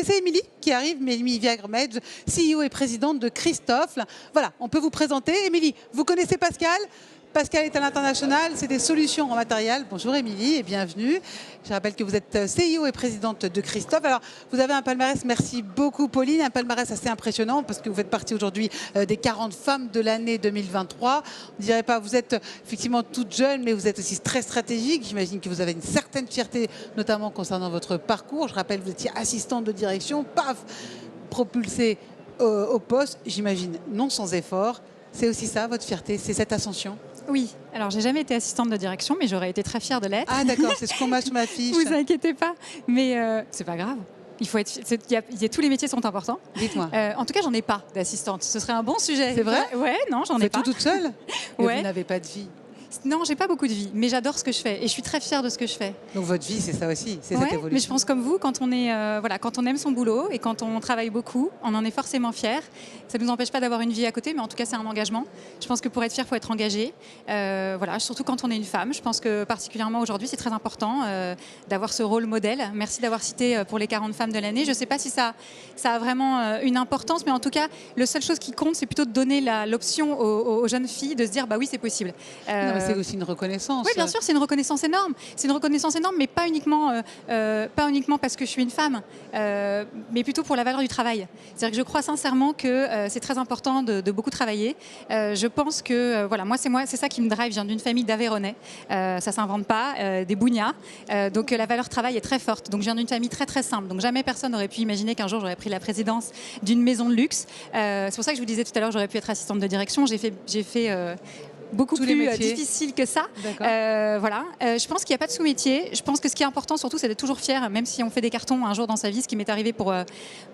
connaissez Émilie qui arrive, mais Émilie Viagremedge, CEO et présidente de Christophe. Voilà, on peut vous présenter. Émilie, vous connaissez Pascal? Pascal est à l'international, c'est des solutions en matériel. Bonjour Émilie et bienvenue. Je rappelle que vous êtes CEO et présidente de Christophe. Alors, vous avez un palmarès, merci beaucoup Pauline, un palmarès assez impressionnant parce que vous faites partie aujourd'hui des 40 femmes de l'année 2023. On ne dirait pas, vous êtes effectivement toute jeune, mais vous êtes aussi très stratégique. J'imagine que vous avez une certaine fierté, notamment concernant votre parcours. Je rappelle, vous étiez assistante de direction, paf, propulsée au poste, j'imagine, non sans effort. C'est aussi ça, votre fierté, c'est cette ascension? Oui, alors j'ai jamais été assistante de direction, mais j'aurais été très fière de l'être. Ah d'accord, c'est ce qu'on m'a sur ma fiche. Vous inquiétez pas, mais c'est pas grave. Il faut être, tous les métiers sont importants. Dites-moi. En tout cas, j'en ai pas d'assistante. Ce serait un bon sujet. C'est vrai? Ouais, non, j'en ai pas. Tout toute seule? Ouais. Vous n'avez pas de vie? Non, j'ai pas beaucoup de vie, mais j'adore ce que je fais et je suis très fière de ce que je fais. Donc votre vie, c'est ça aussi, c'est ouais, cette évolution. Mais je pense comme vous, quand on est, quand on aime son boulot et quand on travaille beaucoup, on en est forcément fier. Ça ne nous empêche pas d'avoir une vie à côté, mais en tout cas, c'est un engagement. Je pense que pour être fier, il faut être engagé. Surtout quand on est une femme. Je pense que particulièrement aujourd'hui, c'est très important d'avoir ce rôle modèle. Merci d'avoir cité pour les 40 femmes de l'année. Je ne sais pas si ça a vraiment une importance, mais en tout cas, la seule chose qui compte, c'est plutôt de donner l'option aux jeunes filles de se dire, bah oui, c'est possible. C'est aussi une reconnaissance. Oui, bien sûr, c'est une reconnaissance énorme. C'est une reconnaissance énorme, mais pas uniquement parce que je suis une femme, mais plutôt pour la valeur du travail. C'est-à-dire que je crois sincèrement que c'est très important de beaucoup travailler. Je pense que, c'est ça qui me drive. Je viens d'une famille d'Aveyronais. Ça ne s'invente pas, des bougnats. Donc la valeur travail est très forte. Donc je viens d'une famille très très simple. Donc jamais personne n'aurait pu imaginer qu'un jour j'aurais pris la présidence d'une maison de luxe. C'est pour ça que je vous disais tout à l'heure, j'aurais pu être assistante de direction. J'ai fait beaucoup plus difficile que ça. Je pense qu'il n'y a pas de sous-métier. Je pense que ce qui est important surtout, c'est d'être toujours fier, même si on fait des cartons un jour dans sa vie, ce qui m'est arrivé pour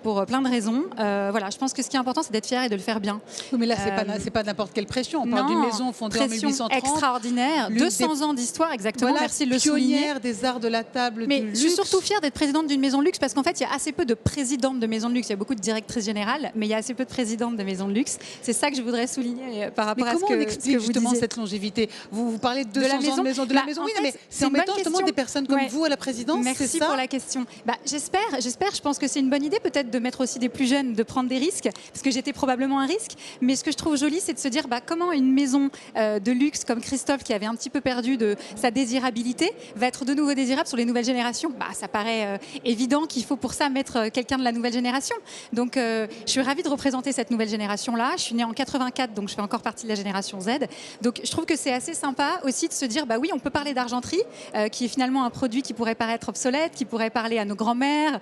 plein de raisons. Je pense que ce qui est important, c'est d'être fier et de le faire bien. Oui, mais là, c'est pas n'importe quelle pression. On parle d'une maison fondée en 1830. Extraordinaire, 200 ans d'histoire, exactement. Voilà, merci de le souligner. Pionnière des arts de la table, mais du luxe. Je suis surtout fière d'être présidente d'une maison de luxe parce qu'en fait, il y a assez peu de présidentes de maisons de luxe. Il y a beaucoup de directrices générales, mais il y a assez peu de présidentes de maisons de luxe. C'est ça que je voudrais souligner par rapport à ce que vous disiez. Cette longévité. Vous parlez de 200 ans de maison. Oui, mais c'est en mettant justement des personnes comme vous à la présidence. Merci pour la question. J'espère. Je pense que c'est une bonne idée peut-être de mettre aussi des plus jeunes, de prendre des risques, parce que j'étais probablement un risque. Mais ce que je trouve joli, c'est de se dire comment une maison de luxe comme Christophe, qui avait un petit peu perdu de sa désirabilité, va être de nouveau désirable sur les nouvelles générations. Ça paraît évident qu'il faut pour ça mettre quelqu'un de la nouvelle génération. Donc, je suis ravie de représenter cette nouvelle génération-là. Je suis née en 84, donc je fais encore partie de la génération Z. Donc, je trouve que c'est assez sympa aussi de se dire, oui, on peut parler d'argenterie, qui est finalement un produit qui pourrait paraître obsolète, qui pourrait parler à nos grands-mères,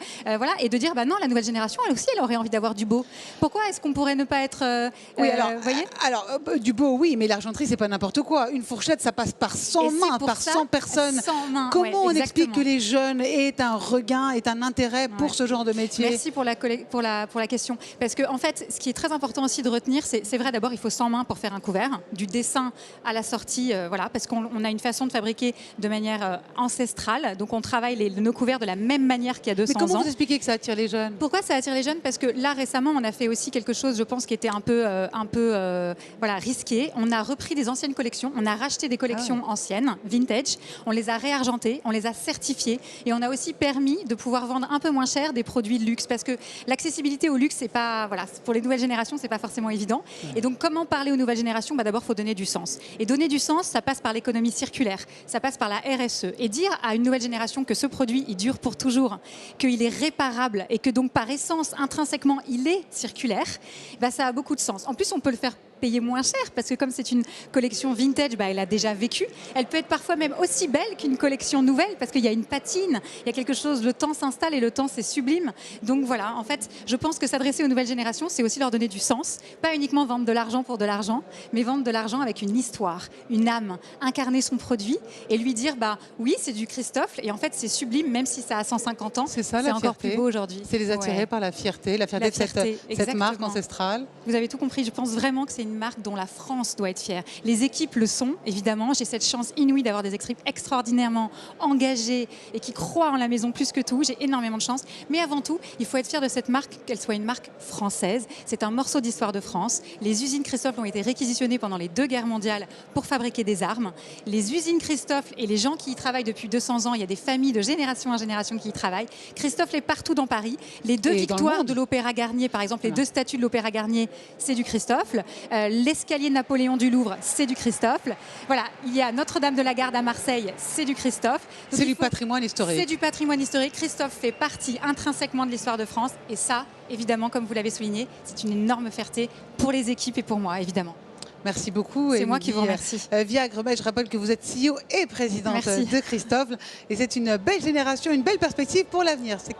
et de dire, non, la nouvelle génération, elle aussi, elle aurait envie d'avoir du beau. Pourquoi est-ce qu'on pourrait ne pas être... oui, du beau, oui, mais l'argenterie, c'est pas n'importe quoi. Une fourchette, ça passe par 100 mains, par 100 personnes. 100 mains, comment on explique que les jeunes aient un regain, aient un intérêt pour ce genre de métier? Merci pour la question. Parce que, en fait, ce qui est très important aussi de retenir, c'est vrai, d'abord, il faut 100 mains pour faire un couvert, du dessin à la sortie, parce qu'on a une façon de fabriquer de manière ancestrale. Donc, on travaille nos couverts de la même manière qu'il y a 200 ans. Mais comment vous expliquez que ça attire les jeunes? Pourquoi ça attire les jeunes? Parce que là, récemment, on a fait aussi quelque chose, je pense, qui était un peu risqué. On a repris des anciennes collections, on a racheté des collections anciennes, vintage, on les a réargentées, on les a certifiées et on a aussi permis de pouvoir vendre un peu moins cher des produits de luxe, parce que l'accessibilité au luxe, c'est pas, pour les nouvelles générations, c'est pas forcément évident. Et donc, comment parler aux nouvelles générations? D'abord, il faut donner du sens. Et donner du sens, ça passe par l'économie circulaire, ça passe par la RSE. Et dire à une nouvelle génération que ce produit, il dure pour toujours, qu'il est réparable et que donc par essence, intrinsèquement, il est circulaire, ça a beaucoup de sens. En plus, on peut le faire payer moins cher, parce que comme c'est une collection vintage, elle a déjà vécu. Elle peut être parfois même aussi belle qu'une collection nouvelle, parce qu'il y a une patine, il y a quelque chose, le temps s'installe et le temps, c'est sublime. Donc voilà, en fait, je pense que s'adresser aux nouvelles générations, c'est aussi leur donner du sens, pas uniquement vendre de l'argent pour de l'argent, mais vendre de l'argent avec une histoire, une âme, incarner son produit et lui dire, oui, c'est du Christophe, et en fait, c'est sublime, même si ça a 150 ans, c'est encore plus beau aujourd'hui. C'est les attirer par la fierté de cette marque ancestrale. Vous avez tout compris, je pense vraiment que c'est une marque dont la France doit être fière. Les équipes le sont, évidemment. J'ai cette chance inouïe d'avoir des équipes extraordinairement engagées et qui croient en la maison plus que tout. J'ai énormément de chance. Mais avant tout, il faut être fier de cette marque, qu'elle soit une marque française. C'est un morceau d'histoire de France. Les usines Christophe ont été réquisitionnées pendant les 2 guerres mondiales pour fabriquer des armes. Les usines Christophe et les gens qui y travaillent depuis 200 ans, il y a des familles de génération en génération qui y travaillent. Christophe est partout dans Paris. Les 2 victoires de l'Opéra Garnier, par exemple, les 2 statues de l'Opéra Garnier, c'est du Christophe. L'escalier de Napoléon du Louvre, c'est du Christophe. Voilà, il y a Notre-Dame de la Garde à Marseille, c'est du Christophe. C'est du patrimoine historique. C'est du patrimoine historique. Christophe fait partie intrinsèquement de l'histoire de France. Et ça, évidemment, comme vous l'avez souligné, c'est une énorme fierté pour les équipes et pour moi, évidemment. Merci beaucoup. C'est moi qui vous remercie. Viagre Maître, je rappelle que vous êtes CEO et présidente de Christophe. Et c'est une belle génération, une belle perspective pour l'avenir.